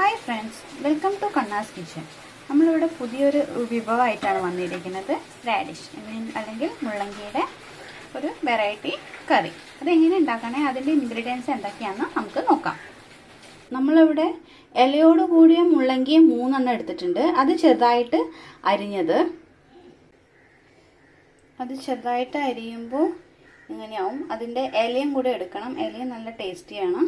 Hi friends, welcome to Kanna's kitchen. നമ്മളിവിടെ പുതിയൊരു വിഭവമായിട്ടാണ് വന്നിരിക്കുന്നത്. റാഡിഷ് അല്ലെങ്കിൽ മുള്ളങ്കിയുടെ ഒരു വെറൈറ്റി കറി. അതെങ്ങനെ ഉണ്ടാക്കണേ, അതിൻ്റെ ഇൻഗ്രീഡിയൻസ് എന്തൊക്കെയാണെന്ന് നമുക്ക് നോക്കാം. നമ്മളിവിടെ ഇലയോട് കൂടിയ മുള്ളങ്കി 3 എടുത്തിട്ടുണ്ട്. അത് ചെറുതായിട്ട് അരിയുമ്പോൾ ഇങ്ങനെയാവും. അതിൻ്റെ ഇലയും കൂടെ എടുക്കണം. ഇലയും നല്ല ടേസ്റ്റിയാണ്.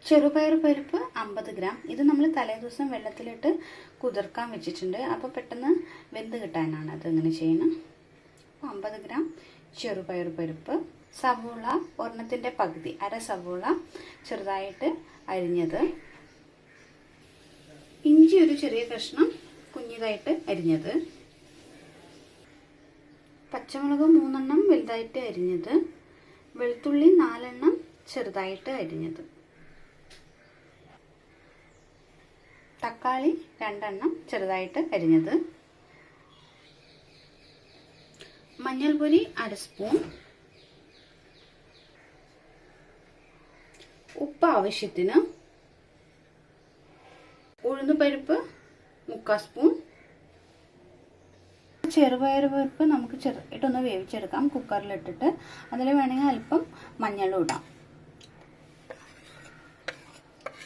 ചെറുപയർ പരിപ്പ് 50 ഗ്രാം. ഇത് നമ്മൾ തലേദിവസം വെള്ളത്തിലിട്ട് കുതിർക്കാൻ വെച്ചിട്ടുണ്ട്. അപ്പോൾ പെട്ടെന്ന് വെന്ത് കിട്ടാനാണ് അത് ഇങ്ങനെ ചെയ്യുന്നത്. അപ്പോൾ 50 ഗ്രാം ചെറുപയർ പരിപ്പ്. സവോള ഒരെണ്ണത്തിൻ്റെ പകുതി, അര സവോള ചെറുതായിട്ട് അരിഞ്ഞത്. ഇഞ്ചി ഒരു ചെറിയ കഷ്ണം കുഞ്ഞിതായിട്ട് അരിഞ്ഞത്. പച്ചമുളക് 3 വലുതായിട്ട് അരിഞ്ഞത്. വെളുത്തുള്ളി 4 ചെറുതായിട്ട് അരിഞ്ഞത്. തക്കാളി 2 ചെറുതായിട്ട് അരിഞ്ഞത്. മഞ്ഞൾപ്പൊടി 1/2 സ്പൂൺ. ഉപ്പ് ആവശ്യത്തിന്. ഉഴുന്നുപരിപ്പ് 3/4 സ്പൂൺ. ചെറുപയർ പരിപ്പ് നമുക്ക് ചെറുതായിട്ടൊന്ന് വേവിച്ചെടുക്കാം കുക്കറിലിട്ടിട്ട്. അതിൽ വേണമെങ്കിൽ അല്പം മഞ്ഞളും ഇടാം.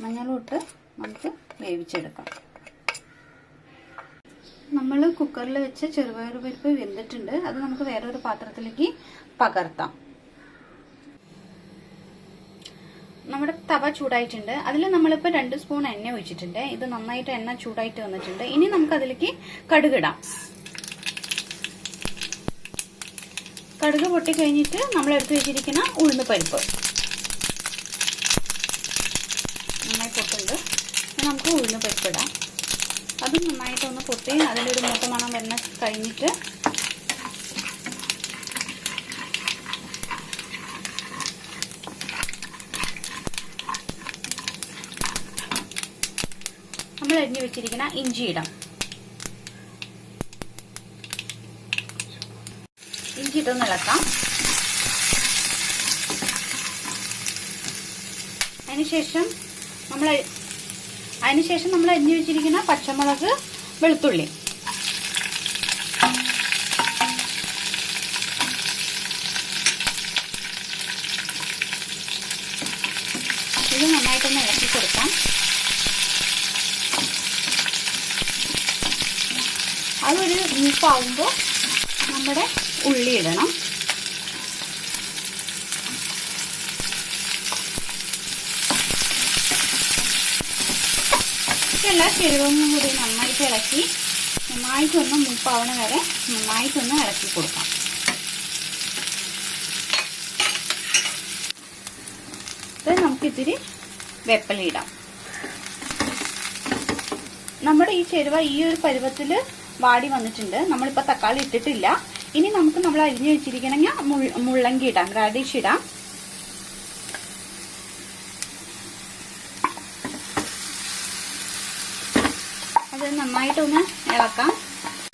മഞ്ഞളും ഇട്ട് നമുക്ക് വേവിച്ചെടുക്കാം. നമ്മൾ കുക്കറിൽ വെച്ച ചെറുപയർ പരിപ്പ് വെന്തിട്ടുണ്ട്. അത് നമുക്ക് വേറൊരു പാത്രത്തിലേക്ക് പകർത്താം. നമ്മുടെ തവ ചൂടായിട്ടുണ്ട്. അതിൽ നമ്മളിപ്പോൾ 2 സ്പൂൺ എണ്ണ ഒഴിച്ചിട്ടുണ്ട്. ഇത് നന്നായിട്ട് എണ്ണ ചൂടായിട്ട് വന്നിട്ടുണ്ട്. ഇനി നമുക്ക് അതിലേക്ക് കടുകിടാം. കടുക് പൊട്ടിക്കഴിഞ്ഞിട്ട് നമ്മൾ എടുത്ത് വെച്ചിരിക്കുന്ന ഉഴുന്ന് പരിപ്പ് നന്നായി പൊട്ടുണ്ട്. നമുക്ക് ഉഴുന്ന് പരിപ്പിടാം. അതും നന്നായിട്ടൊന്ന് പൊട്ടി അതിലൊരു മൂത്ത മണം വരുന്ന കഴിഞ്ഞിട്ട് നമ്മൾ അരിഞ്ഞു വെച്ചിരിക്കുന്ന ഇഞ്ചി ഇടാം. ഇഞ്ചി ഇട്ടൊന്ന് ഇളക്കാം. അതിനുശേഷം നമ്മൾ അരിഞ്ഞു വെച്ചിരിക്കുന്ന പച്ചമുളക്, വെളുത്തുള്ളി ഇത് നന്നായിട്ടൊന്ന് ഇളക്കി കൊടുക്കാം. അതൊരു മൂപ്പാവുമ്പോൾ നമ്മുടെ ഉള്ളി ഇടണം. എല്ലാ ചേരുവകളും കൂടി നന്നായിട്ട് ഇളക്കി നന്നായിട്ടൊന്ന് മൂപ്പാവണ വരെ നന്നായിട്ടൊന്ന് ഇളക്കി കൊടുക്കാം. നമുക്കിത്തിരി വേപ്പില ഇടാം. നമ്മുടെ ഈ ചേരുവ ഈ ഒരു പരുവത്തിൽ വാടി വന്നിട്ടുണ്ട്. നമ്മളിപ്പോൾ തക്കാളി ഇട്ടിട്ടില്ല. ഇനി നമുക്ക് നമ്മൾ അരിഞ്ഞു വെച്ചിരിക്കണമെങ്കിൽ മുള്ളങ്കി ഇടാം, റാഡിഷ് ഇടാം. അത് നന്നായിട്ടൊന്ന് ഇളക്കാം.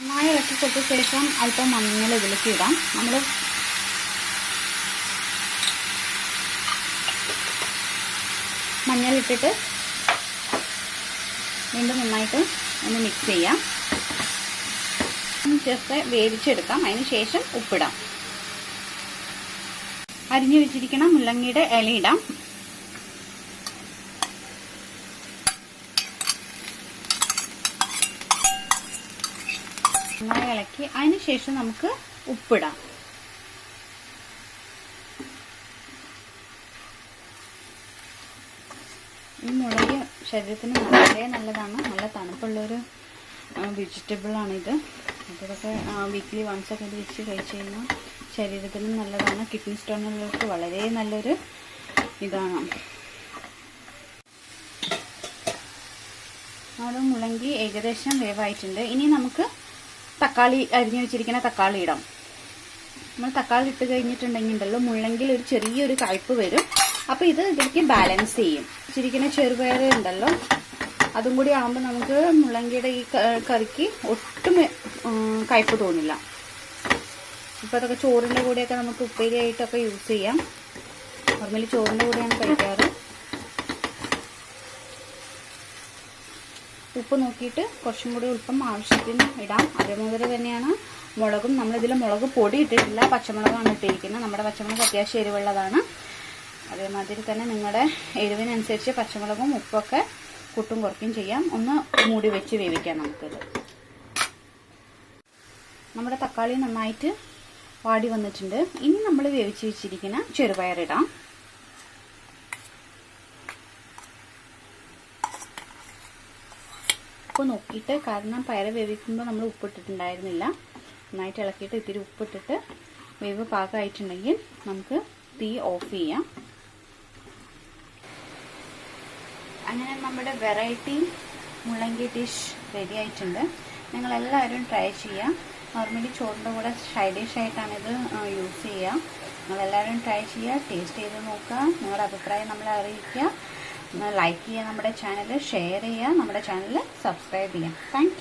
നന്നായി ഇളക്കി കൊടുത്ത ശേഷം അല്പം മഞ്ഞൾ ഇതിലേക്ക് ഇടാം. നമ്മൾ മഞ്ഞളിട്ടിട്ട് വീണ്ടും നന്നായിട്ട് ഒന്ന് മിക്സ് ചെയ്യാം. ചേർത്ത് വേവിച്ചെടുക്കാം. അതിന് ശേഷം ഉപ്പിടാം. അരിഞ്ഞു വെച്ചിരിക്കണം മുള്ളങ്കിയുടെ ഇല ഇടാം. നന്നായി ഇളക്കി അതിന് ശേഷം നമുക്ക് ഉപ്പിടാം. ഈ മുളക് ശരീരത്തിന് വളരെ നല്ലതാണ്. നല്ല തണുപ്പുള്ളൊരു വെജിറ്റബിൾ ആണിത്. അതൊക്കെ വീക്ക്ലി വൺസ് ഒക്കെ ഇത് വെച്ച് കഴിച്ച് കഴിഞ്ഞാൽ ശരീരത്തിന് നല്ലതാണ്. കിഡ്നി സ്റ്റോണുള്ളവർക്ക് വളരെ നല്ലൊരു ഇതാണ്. നമ്മുടെ മുള്ളങ്കി ഏകദേശം വേവായിട്ടുണ്ട്. ഇനി നമുക്ക് തക്കാളി അരിഞ്ഞു വെച്ചിരിക്കുന്ന തക്കാളി ഇടാം. നമ്മൾ തക്കാളി ഇട്ട് കഴിഞ്ഞിട്ടുണ്ടെങ്കിലോ മുള്ളങ്കിൽ ഒരു ചെറിയൊരു കയ്പ്പ് വരും. അപ്പോൾ ഇത് ഇതിലേക്ക് ബാലൻസ് ചെയ്യും. വെച്ചിരിക്കുന്ന ചെറുപയർ ഉണ്ടല്ലോ, അതും കൂടി ആകുമ്പോൾ നമുക്ക് മുള്ളങ്കിയുടെ ഈ കറിക്ക് ഒട്ടും കയ്പ്പ് തോന്നില്ല. ഇപ്പോൾ അതൊക്കെ ചോറിൻ്റെ കൂടെയൊക്കെ നമുക്ക് ഉപ്പേരിയായിട്ടൊക്കെ യൂസ് ചെയ്യാം. നോർമലി ചോറിൻ്റെ കൂടെയാണ് കഴിക്കാറ്. ഉപ്പ് നോക്കിയിട്ട് കുറച്ചും കൂടി ഉപ്പും ആവശ്യത്തിന് ഇടാം. അതേമാതിരി തന്നെയാണ് മുളകും. നമ്മളിതിൽ മുളക് പൊടി ഇട്ടിട്ടില്ല, പച്ചമുളകാണ് ഇട്ടിരിക്കുന്നത്. നമ്മുടെ പച്ചമുളക് അത്യാവശ്യം എരിവുള്ളതാണ്. അതേമാതിരി തന്നെ നിങ്ങളുടെ എരിവിനനുസരിച്ച് പച്ചമുളകും ഉപ്പൊക്കെ കൂട്ടും കുറയ്ക്കും ചെയ്യാം. ഒന്ന് മൂടി വെച്ച് വേവിക്കാം നമുക്കിത്. നമ്മുടെ തക്കാളി നന്നായിട്ട് വാടി വന്നിട്ടുണ്ട്. ഇനി നമ്മൾ വേവിച്ച് വെച്ചിരിക്കുന്ന ചെറുപയർ ഇടാം. ഉപ്പ് നോക്കിയിട്ട്, കാരണം പയർ വേവിക്കുമ്പോൾ നമ്മൾ ഉപ്പിട്ടിട്ടുണ്ടായിരുന്നില്ല. നന്നായിട്ട് ഇളക്കിയിട്ട് ഇത്തിരി ഉപ്പിട്ടിട്ട് വേവ് പാകമായിട്ടുണ്ടെങ്കിൽ നമുക്ക് തീ ഓഫ് ചെയ്യാം. അങ്ങനെ നമ്മുടെ വെറൈറ്റി മുള്ളങ്കി ഡിഷ് റെഡി ആയിട്ടുണ്ട്. നിങ്ങളെല്ലാവരും ട്രൈ ചെയ്യാം. നോർമലി ചോറിൻ്റെ കൂടെ സൈഡ് ഡിഷായിട്ടാണ് ഇത് യൂസ് ചെയ്യുക. നിങ്ങളെല്ലാവരും ട്രൈ ചെയ്യുക, ടേസ്റ്റ് ചെയ്ത് നോക്കുക, നിങ്ങളുടെ അഭിപ്രായം നമ്മളെ അറിയിക്കുക. ലൈക്ക് ചെയ്യുക, നമ്മുടെ ചാനൽ ഷെയർ ചെയ്യുക, നമ്മുടെ ചാനൽ സബ്സ്ക്രൈബ് ചെയ്യുക. താങ്ക്